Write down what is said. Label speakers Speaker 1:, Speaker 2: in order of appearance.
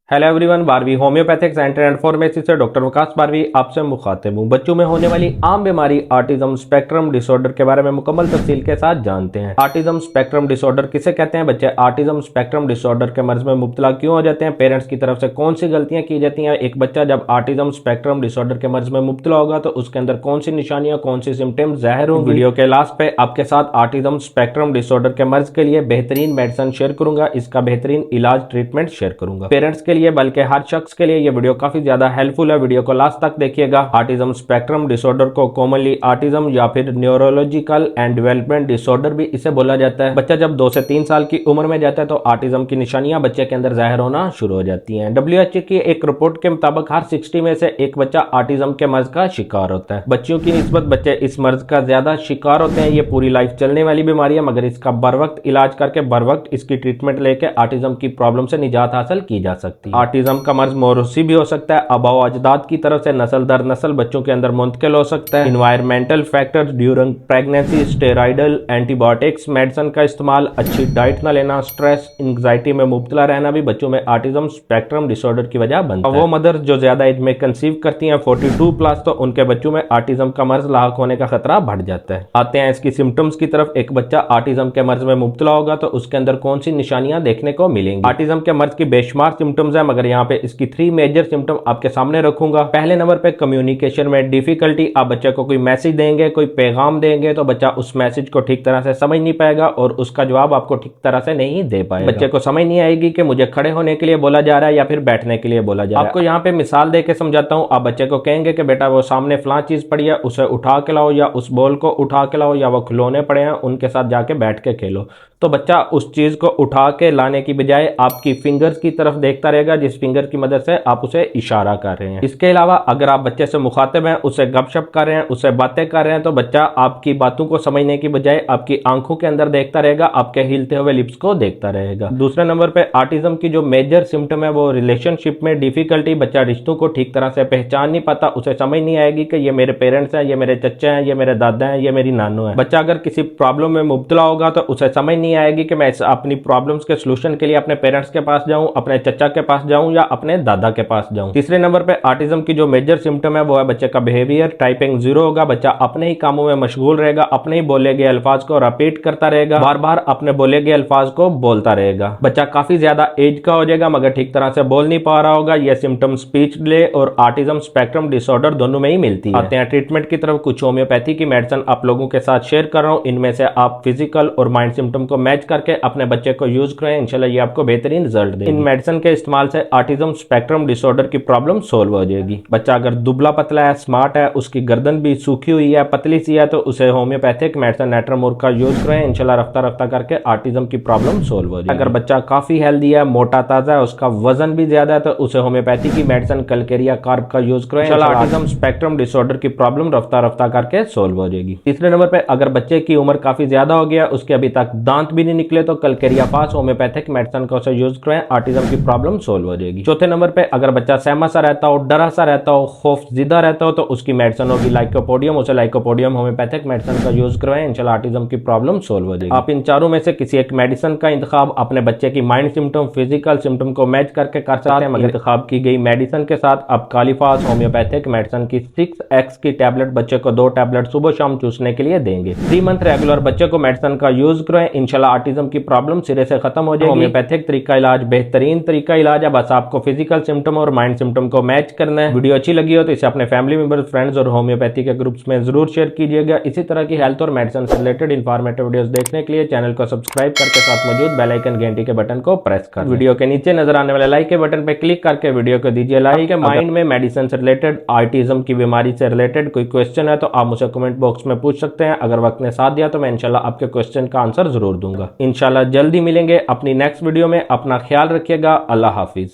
Speaker 1: Hello everyone, बारहवीं homeopathic centre and pharmacy से doctor Waqas बारहवीं आपसे मुखातिब हूँ। बच्चों में होने वाली आम बीमारी ऑटिज्म स्पेक्ट्रम डिसऑर्डर के बारे में मुकम्मल तफसील के साथ जानते हैं। ऑटिज्म स्पेक्ट्रम डिसऑर्डर किसे कहते हैं? बच्चे ऑटिज्म स्पेक्ट्रम डिसऑर्डर के मर्ज में मुब्तला क्यों हो जाते हैं? पेरेंट्स की तरफ से कौन सी गलतियां की जाती हैं? एक बच्चा जब ऑटिज्म स्पेक्ट्रम डिसऑर्डर के मर्ज में मुब्तला होगा तो उसके अंदर कौन सी निशानियां, कौन सी सिम्टम्स जाहिर होंगे। वीडियो के लास्ट पे आपके साथ ऑटिज्म स्पेक्ट्रम डिसऑर्डर के मर्ज के लिए बेहतरीन मेडिसिन शेयर करूंगा, इसका बेहतरीन इलाज ट्रीटमेंट शेयर करूंगा पेरेंट्स के लिए, बल्कि हर शख्स के लिए ये वीडियो काफी ज्यादा हेल्पफुल है। वीडियो को लास्ट तक देखिएगा। ऑटिज्म स्पेक्ट्रम डिसऑर्डर को कॉमनली ऑटिज्म या फिर न्यूरोलॉजिकल एंड डेवलपमेंट डिसऑर्डर भी इसे बोला जाता है। बच्चा जब 2 से 3 साल की उम्र में जाता है तो ऑटिज्म की निशानियां बच्चे के अंदर जाहिर होना शुरू हो जाती हैं। WHO की एक रिपोर्ट के मुताबिक हर 60 में से एक बच्चा ऑटिज्म के मर्ज का शिकार होता है। बच्चियों की निस्बत बच्चे इस मर्ज का ज्यादा शिकार होते हैं। ये पूरी लाइफ चलने वाली बीमारी है, मगर इसका बर वक्त इलाज करके बर वक्त इसकी ट्रीटमेंट लेके ऑटिज्म की प्रॉब्लम से निजात हासिल की जा सकती है। ऑटिज्म का मर्ज मौरूसी भी हो सकता है, आबा अजदाद की तरफ से नस्ल दर नस्ल बच्चों के अंदर मुंतकिल हो सकता है। Environmental factors during pregnancy, steroidal antibiotics medicine का इस्तेमाल, अच्छी डाइट न लेना, स्ट्रेस एंग्जाइटी में मुब्तला रहना भी बच्चों में ऑटिज्म स्पेक्ट्रम डिसऑर्डर की वजह बनता है। वो मदर जो ज्यादा एज में कंसीव करती हैं 42+ तो उनके बच्चों में ऑटिज्म का मर्ज लाक होने का खतरा बढ़ जाता है। आते हैं इसकी सिम्टम्स की तरफ। एक बच्चा ऑटिज्म के मर्ज में मुब्तला होगा तो उसके अंदर कौन सी निशानियां देखने को मिलेंगी? ऑटिज्म के मर्ज की बेशुमार सिम्टम्स है, मगर यहाँ पे इसकी 3 मेजर सिम्टम आपके सामने रखूंगा। पहले नंबर पे कम्युनिकेशन में डिफिकल्टी। आप बच्चे को कोई मैसेज देंगे, कोई पैगाम देंगे तो बच्चा उस मैसेज को ठीक तरह से समझ नहीं पाएगा और उसका जवाब आपको ठीक तरह से नहीं दे पाएगा। बच्चे को समझ नहीं आएगी कि मुझे खड़े होने के लिए बोला जा रहा है या फिर बैठने के लिए बोला जा रहा है। आपको यहाँ पे मिसाल दे के समझाता हूँ। आप बच्चे को कहेंगे कि बेटा वो सामने फलां चीज पड़ी है, उसे उठा के लाओ, या उस बॉल को उठा के लाओ, या वो खिलौने पड़े हैं उनके साथ जाके बैठ के खेलो। तो बच्चा उस चीज को उठा के लाने की बजाय आपकी फिंगर्स की तरफ देखता रहेगा, जिस फिंगर की मदद से आप उसे इशारा कर रहे हैं। इसके अलावा अगर आप बच्चे से मुखातिब हैं, उससे गपशप कर रहे हैं, उससे बातें कर रहे हैं, तो बच्चा आपकी बातों को समझने की बजाय आपकी आंखों के अंदर देखता रहेगा, आपके हिलते हुए लिप्स को देखता रहेगा। दूसरे नंबर पे ऑटिज्म की जो मेजर सिम्टम है वो रिलेशनशिप में डिफिकल्टी। बच्चा रिश्तों को ठीक तरह से पहचान नहीं पाता, उसे समझ नहीं आएगी कि ये मेरे पेरेंट्स हैं, ये मेरे चच्चे हैं, ये मेरे दादा हैं, ये मेरी नानू है। बच्चा अगर किसी प्रॉब्लम में मुब्तला होगा तो उसे समझ नहीं आएगी कि मैं अपनी प्रॉब्लम्स के सोल्यूशन के लिए अपने पेरेंट्स के पास जाऊं, अपने चचा के पास जाऊं या अपने दादा के पास जाऊं। तीसरे नंबर पे ऑटिज्म की जो मेजर सिम्टम है वो है बच्चे का बिहेवियर टाइपिंग 0 होगा। बच्चा अपने ही कामों में मशगूल रहेगा, अपने ही बोले गए अल्फाज को रिपीट करता रहेगा, बार बार अपने बोले गए अल्फाज को बोलता रहेगा। बच्चा काफी ज्यादा एज का हो जाएगा मगर ठीक तरह से बोल नहीं पा रहा होगा। यह सिम्टम स्पीच डिले और ऑटिज्म स्पेक्ट्रम डिसऑर्डर दोनों में ही मिलती है। आते हैं ट्रीटमेंट की तरफ। कुछ होम्योपैथी की मेडिसिन आप लोगों के साथ शेयर कर रहा हूँ। इनमें से आप फिजिकल और माइंड सिम्टम को मैच करके अपने बच्चे को यूज करें, इंशाल्लाह ये आपको बेहतरीन रिजल्ट देगी। इन मेडिसिन के इस्तेमाल से ऑटिज्म स्पेक्ट्रम डिसऑर्डर की प्रॉब्लम सोल्व हो जाएगी। बच्चा अगर दुबला पतला है, स्मार्ट है, उसकी गर्दन भी सूखी हुई है, पतली सी है, तो उसे होम्योपैथिक मेडिसिन नेट्रामोर का यूज करें, इंशाल्लाह रफ्ता रफ्ता करके ऑटिज्म की प्रॉब्लम सोल्व हो जाएगी। अगर बच्चा काफी हेल्दी है, मोटा ताजा है, उसका वजन भी ज्यादा है, तो उसे होम्योपैथी की मेडिसिन कलकेरिया कार्ब का यूज करें, इंशाल्लाह ऑटिज्म स्पेक्ट्रम डिसऑर्डर की प्रॉब्लम रफ्ता रफ्ता करके सोल्व हो जाएगी। तीसरे नंबर पे अगर बच्चे की उम्र काफी ज्यादा हो गया, उसके अभी तक दांत भी नहीं निकले, तो कलकेरिया पास होम्योपैथिक मेडिसिन का उसे यूज करें, ऑटिज्म की प्रॉब्लम सोल्व हो जाएगी। चौथे नंबर पे अगर बच्चा सहमा सा रहता हो, डरा सा रहता हो, खौफज़दा रहता हो, तो उसकी मेडिसिन होगी लाइकोपोडियम। उसे लाइकोपोडियम होम्योपैथिक मेडिसिन का यूज करवाएं, इंशाल्लाह ऑटिज्म की प्रॉब्लम सोल्व हो जाएगी। आप इन चारों में से किसी एक मेडिसिन का इंतखाब अपने बच्चे की माइंड सिम्टम, फिजिकल सिम्टम को मैच करके कर सकते हैं, मगर इंतखाब की गई मेडिसिन के साथ आप कालीफास होम्योपैथिक मेडिसिन की 6x की टैबलेट बच्चे को 2 टैबलेट सुबह शाम चूसने के लिए देंगे। 3 मंथ रेगुलर बच्चे को मेडिसिन का यूज करें, इंशाल्लाह ऑटिज्म की प्रॉब्लम सिरे से खत्म हो जाएगी। होम्योपैथिक तरीका इलाज बेहतरीन तरीका इलाज है, बस आपको फिजिकल सिम्टम और माइंड सिम्टम को मैच करना है। वीडियो अच्छी लगी हो तो इसे अपने फैमिली मेंबर्स, फ्रेंड्स और होम्योपैथी के ग्रुप्स में जरूर शेयर कीजिएगा। इसी तरह की हेल्थ और मेडिसिन से रिलेटेड इंफॉर्मेटिव वीडियोस देखने के लिए चैनल को सब्सक्राइब करके साथ मौजूद बेल आइकन घंटी के बटन को प्रेस कर वीडियो के नीचे नजर आने वाले लाइक के बटन पर क्लिक करके वीडियो को दीजिए लाइक। माइंड में मेडिसिन से रिलेटेड, ऑटिज्म की बीमारी से रिलेटेड कोई क्वेश्चन है तो आप मुझे कमेंट बॉक्स में पूछ सकते हैं। अगर वक्त ने साथ दिया तो मैं इंशाल्लाह आपके क्वेश्चन का आंसर जरूर दूंगा। इंशाल्लाह जल्दी मिलेंगे अपनी नेक्स्ट वीडियो में। अपना ख्याल रखिएगा। अल्लाह हाफिज।